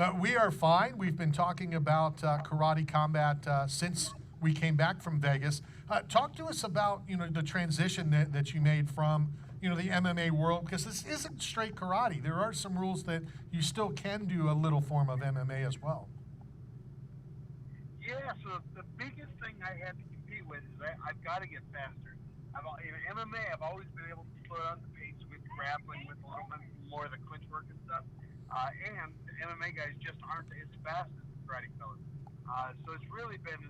We are fine. We've been talking about karate combat since we came back from Vegas. Talk to us about the transition that you made from the MMA world, because this isn't straight karate. There are some rules that you still can do a little form of MMA as well. Yeah, so the biggest thing I had to compete with is I've got to get faster. In MMA, I've always been able to slow down the pace with grappling, with a little bit more of the clinch work and stuff. And the MMA guys just aren't as fast as the karate fellas. So it's really been,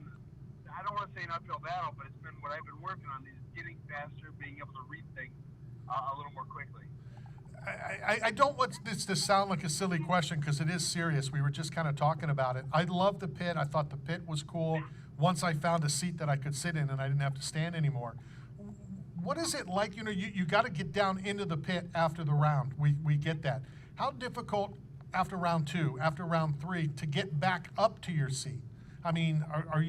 I don't want to say an uphill battle, but it's been what I've been working on, is getting faster, being able to read things a little more quickly. I don't want this to sound like a silly question, because it is serious. We were just kind of talking about it. I love the pit. I thought the pit was cool. Once I found a seat that I could sit in and I didn't have to stand anymore. What is it like? You got to get down into the pit after the round. We get that. How difficult after round 2, after round 3, to get back up to your seat? I mean, are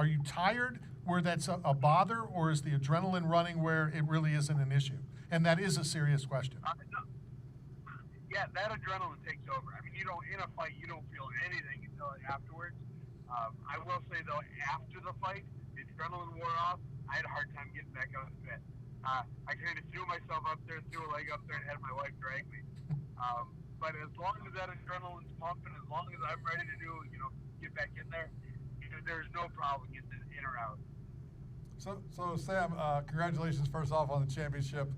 you tired where that's a bother, or is the adrenaline running where it really isn't an issue? And that is a serious question. No. Yeah, that adrenaline takes over. I mean, in a fight, you don't feel anything until afterwards. I will say, though, after the fight, the adrenaline wore off. I had a hard time getting back out of the pit. I kind of threw myself up there, threw a leg up there, and had my wife drag me. But as long as that adrenaline's pumping, as long as I'm ready to get back in there, there's no problem getting in or out. So Sam, congratulations first off on the championship.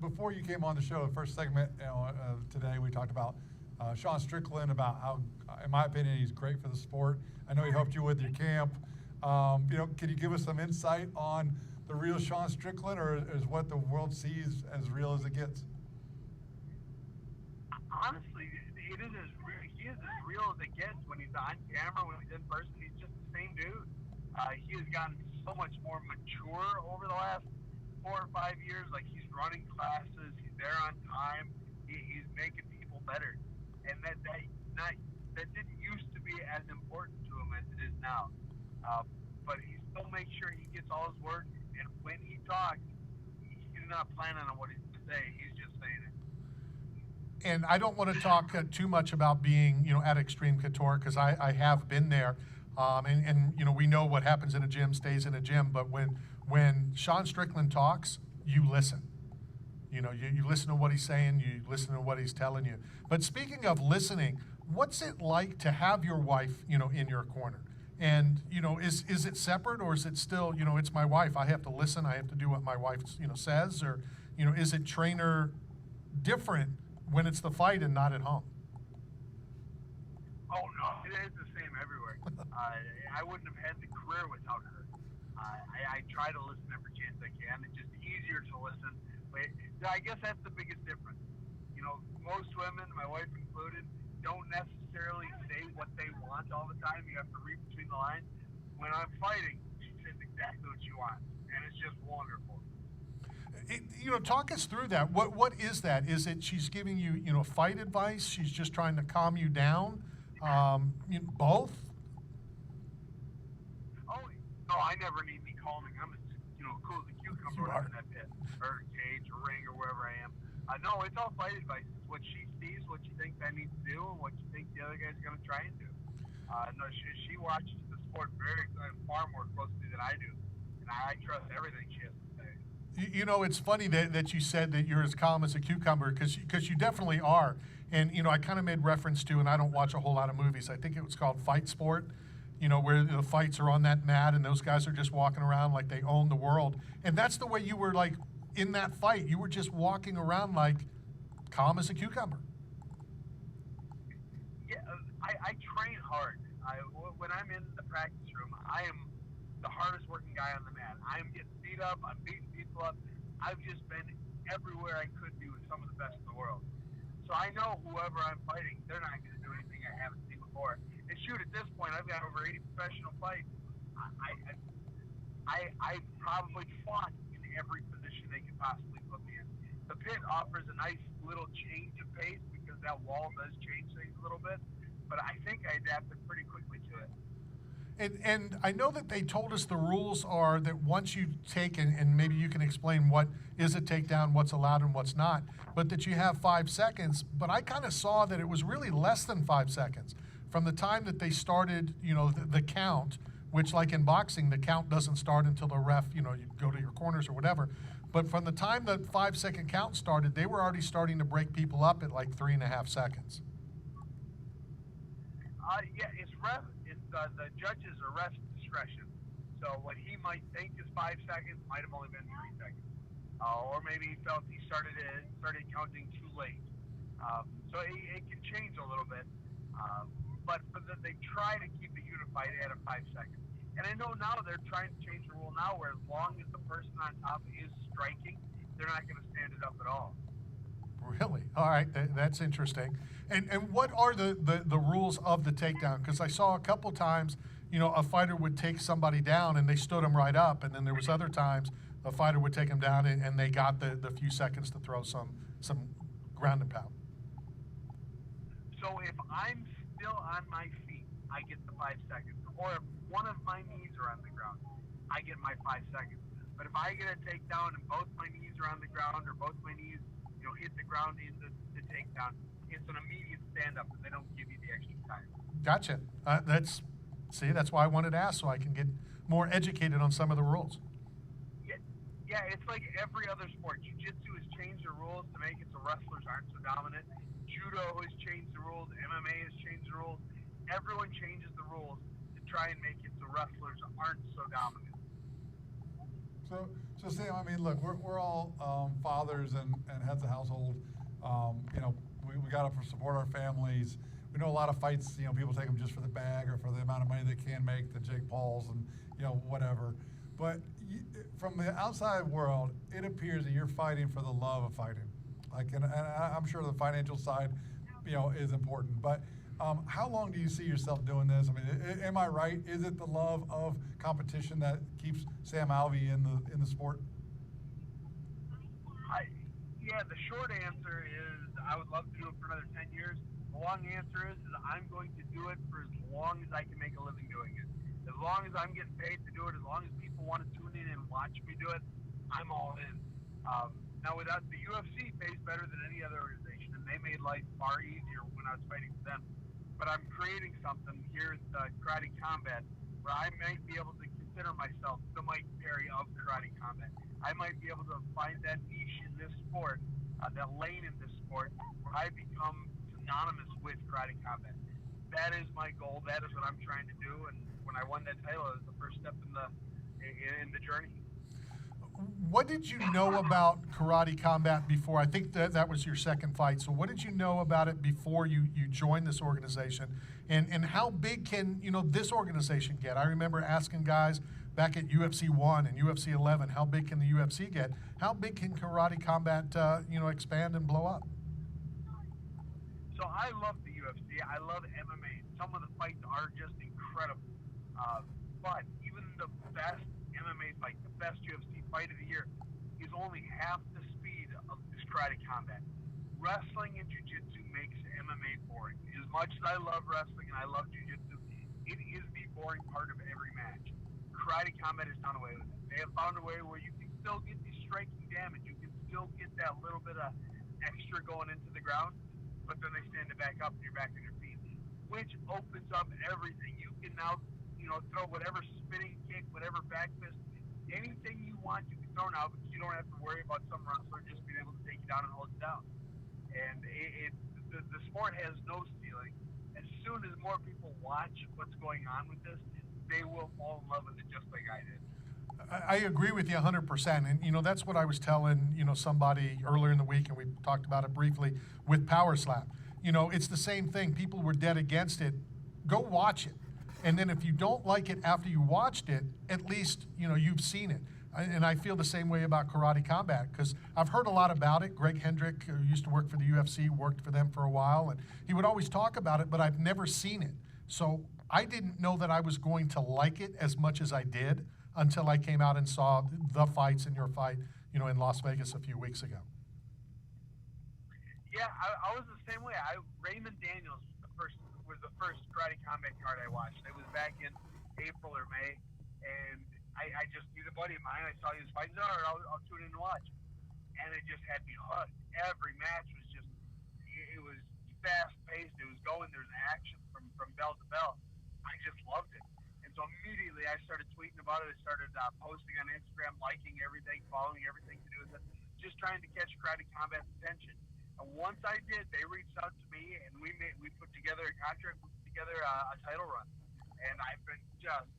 Before you came on the show, the first segment today, we talked about Sean Strickland, about how, in my opinion, he's great for the sport. I know he helped you with your camp. Can you give us some insight on the real Sean Strickland, or is what the world sees as real as it gets? Honestly, he is as real as it gets. When he's on camera, when he's in person, he's just the same dude. He has gotten so much more mature over the last 4 or 5 years. Like, he's running classes, he's there on time, he's making people better, and that didn't used to be as important to him as it is now. But he still makes sure he gets all his work, and when he talks, he's not planning on what he's going to say. He's just saying it. And I don't want to talk too much about being, at Extreme Couture, because I have been there. And we know what happens in a gym stays in a gym. But when Sean Strickland talks, you listen. You listen to what he's saying, you listen to what he's telling you. But speaking of listening, what's it like to have your wife, in your corner? And, is it separate, or is it still, it's my wife, I have to listen, I have to do what my wife, says? Or, is it trainer different when it's the fight and not at home? Oh, no, it is the same everywhere. I wouldn't have had the career without her. I try to listen every chance I can. It's just easier to listen. But I guess that's the biggest difference. Most women, my wife included, don't necessarily say what they want all the time. You have to read between the lines. When I'm fighting, she says exactly what she wants, and it's just wonderful. Talk us through that. What is that? Is it she's giving you, fight advice? She's just trying to calm you down? Both? Oh, no, I never need me calming. I'm as cool as a cucumber in that pit, or cage, or ring, or wherever I am. No, it's all fight advice. It's what she sees, what she thinks I need to do, and what she thinks the other guy's going to try and do. No, she watches the sport far more closely than I do, and I trust everything she has to say. It's funny that you said that you're as calm as a cucumber, because you definitely are. And, I kind of made reference to, and I don't watch a whole lot of movies, I think it was called Fight Sport, where the fights are on that mat and those guys are just walking around like they own the world. And that's the way you were, like, in that fight. You were just walking around like calm as a cucumber. Yeah, I train hard. When I'm in the practice room, I am the hardest working guy on the mat. I'm getting beat up, I'm beating people up. I've just been everywhere I could be with some of the best in the world. So I know whoever I'm fighting, they're not going to do anything I haven't seen before. And shoot, at this point, I've got over 80 professional fights. I've probably fought in every position they could possibly put me in. The pit offers a nice little change of pace because that wall does change things a little bit. But I think I adapted pretty quickly to it. And I know that they told us the rules are that once you take, and maybe you can explain what is a takedown, what's allowed and what's not, but that you have 5 seconds. But I kind of saw that it was really less than 5 seconds. From the time that they started, the count, which like in boxing, the count doesn't start until the ref, you go to your corners or whatever. But from the time the 5 second count started, they were already starting to break people up at like 3.5 seconds. Yeah, it's the judges are ref's discretion. So what he might think is 5 seconds might have only been 3 seconds, or maybe he felt he started counting too late. So it can change a little bit, but they try to keep it unified at a 5 seconds. And I know now they're trying to change the rule now, where as long as the person on top is striking, they're not going to stand it up at all. Really? All right, that's interesting. And what are the rules of the takedown? Because I saw a couple times, a fighter would take somebody down and they stood them right up, and then there was other times a fighter would take them down and they got the few seconds to throw some ground and pound. So if I'm still on my feet, I get the 5 seconds. Or if one of my knees are on the ground, I get my 5 seconds. But if I get a takedown and both my knees are on the ground, or both my knees hit the ground in the takedown, it's an immediate stand-up, and they don't give you the extra time. Gotcha. That's why I wanted to ask, so I can get more educated on some of the rules. Yeah, it's like every other sport. Jiu-jitsu has changed the rules to make it so wrestlers aren't so dominant. Judo has changed the rules. MMA has changed the rules. Everyone changes the rules to try and make it so wrestlers aren't so dominant. So Sam, I mean, look, we're all fathers and heads of household. We got to support our families. We know a lot of fights, people take them just for the bag or for the amount of money they can make, the Jake Pauls and, whatever. But from the outside world, it appears that you're fighting for the love of fighting. And I'm sure the financial side, is important. But how long do you see yourself doing this? I mean, am I right? Is it the love of competition that keeps Sam Alvey in the sport? The short answer is I would love to do it for another 10 years. The long answer is I'm going to do it for as long as I can make a living doing it. As long as I'm getting paid to do it, as long as people want to tune in and watch me do it, I'm all in. Now, without the UFC pays better than any other organization, and they made life far easier when I was fighting for them. But I'm creating something here at Karate Combat where I might be able to consider myself the Mike Perry of Karate Combat. I might be able to find that niche in this sport, that lane in this sport, where I become synonymous with Karate Combat. That is my goal. That is what I'm trying to do. And when I won that title, it was the first step in the journey. What did you know about Karate Combat before? I think that was your second fight. So what did you know about it before you joined this organization? And how big can, this organization get? I remember asking guys back at UFC 1 and UFC 11, how big can the UFC get? How big can Karate Combat, expand and blow up? So I love the UFC. I love MMA. Some of the fights are just incredible. But even the best MMA fight, the best UFC fight of the year, is only half the speed of this Karate Combat. Wrestling and jiu-jitsu makes MMA boring. As much as I love wrestling and I love jiu-jitsu, it is the boring part of every match. Karate Combat has done away with it. They have found a way where you can still get the striking damage. You can still get that little bit of extra going into the ground, but then they stand it back up and you're back on your feet, which opens up everything. You can now, throw whatever spinning kick, whatever back fist, anything you want, you can throw now, because you don't have to worry about some wrestler just being able to take you down and hold you down. And the sport has no ceiling. As soon as more people watch what's going on with this, they will fall in love with it just like I did. I agree with you 100%. And, that's what I was telling, somebody earlier in the week, and we talked about it briefly with Power Slap. It's the same thing. People were dead against it. Go watch it. And then if you don't like it after you watched it, at least, you've seen it. And I feel the same way about Karate Combat, because I've heard a lot about it. Greg Hendrick, who used to work for the UFC, worked for them for a while, and he would always talk about it, but I've never seen it. So I didn't know that I was going to like it as much as I did until I came out and saw the fights in your fight, in Las Vegas a few weeks ago. Yeah, I was the same way. Raymond Daniels was the first Karate Combat card I watched. It was back in April or May, and I just he's a buddy of mine. I saw he was fighting. All right, I'll tune in and watch. And it just had me hooked. Every match was just, it was fast paced. It was going. There's action from bell to bell. I just loved it. And so immediately I started tweeting about it. I started posting on Instagram, liking everything, following everything to do with it, just trying to catch Karate Combat's attention. And once I did, they reached out to me, and we put together a contract, we put together a title run. And I've been just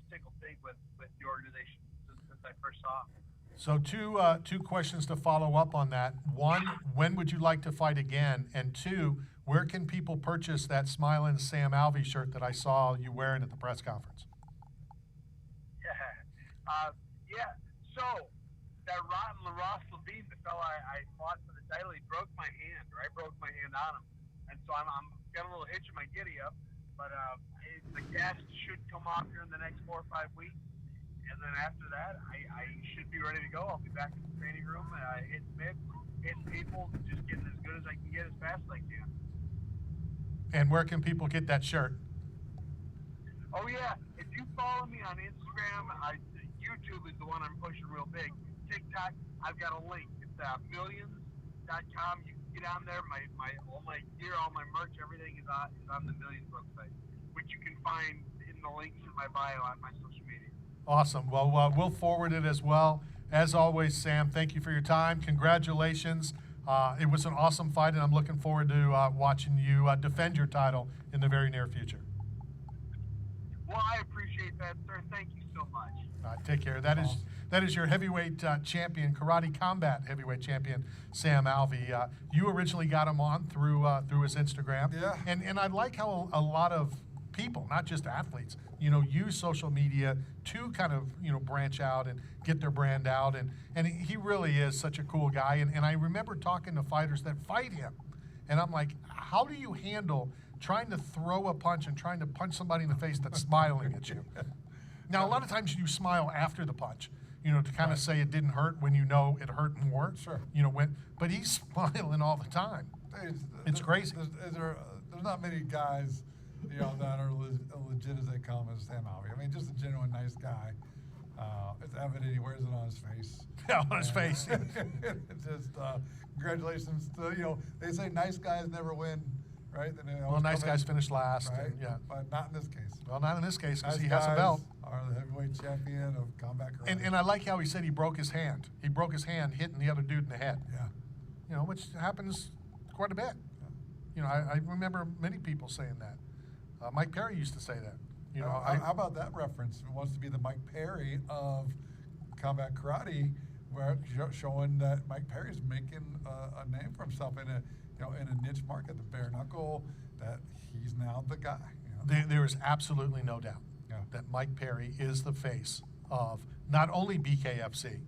tickled pink with the organization since I first saw it. So two questions to follow up on that. One, when would you like to fight again? And two, where can people purchase that Smilin' Sam Alvey shirt that I saw you wearing at the press conference? Yeah. So that rotten Ross Levine, the fella I fought for the title, he broke my hand, or I broke my hand on him, and so I'm got a little hitch in my giddy up, but the cast should come off here in the next 4 or 5 weeks. And then after that, I should be ready to go. I'll be back in the training room, hitting mitts, hitting people, just getting as good as I can get as fast as I can. And where can people get that shirt? Oh, yeah. If you follow me on Instagram, YouTube is the one I'm pushing real big. TikTok, I've got a link. It's millions.com. You can get on there. All my gear, all my merch, everything is on the Millions website, which you can find in the links in my bio on my social media. Awesome. Well, we'll forward it as well. As always, Sam, thank you for your time. Congratulations. It was an awesome fight, and I'm looking forward to watching you defend your title in the very near future. Well, I appreciate that, sir. Thank you so much. Take care. That is your heavyweight champion, Karate Combat heavyweight champion, Sam Alvey. You originally got him on through his Instagram. Yeah. And I like how a lot of people, not just athletes, use social media to kind of, branch out and get their brand out. And he really is such a cool guy. And I remember talking to fighters that fight him. And I'm like, how do you handle trying to throw a punch and trying to punch somebody in the face that's smiling at you? Now, a lot of times you smile after the punch, to kind of say it didn't hurt when you know it hurt more. Sure. But he's smiling all the time. It's crazy. There's not many guys, that are legit as they come as Sam Alvey. I mean, just a genuine nice guy. It's evident he wears it on his face. Yeah, on his face. It's just congratulations to, they say nice guys never win, right? Well, nice guys finish last. Right? Yeah. But not in this case. Well, not in this case because Nice he has a belt. Are the heavyweight champion of combat karate. And I like how he said he broke his hand. He broke his hand hitting the other dude in the head. Yeah. Which happens quite a bit. I remember many people saying that. Mike Perry used to say that. How about that reference? It wants to be the Mike Perry of combat karate, where showing that Mike Perry's making a name for himself in a niche market, the bare knuckle. That he's now the guy. There is absolutely no doubt that Mike Perry is the face of not only BKFC,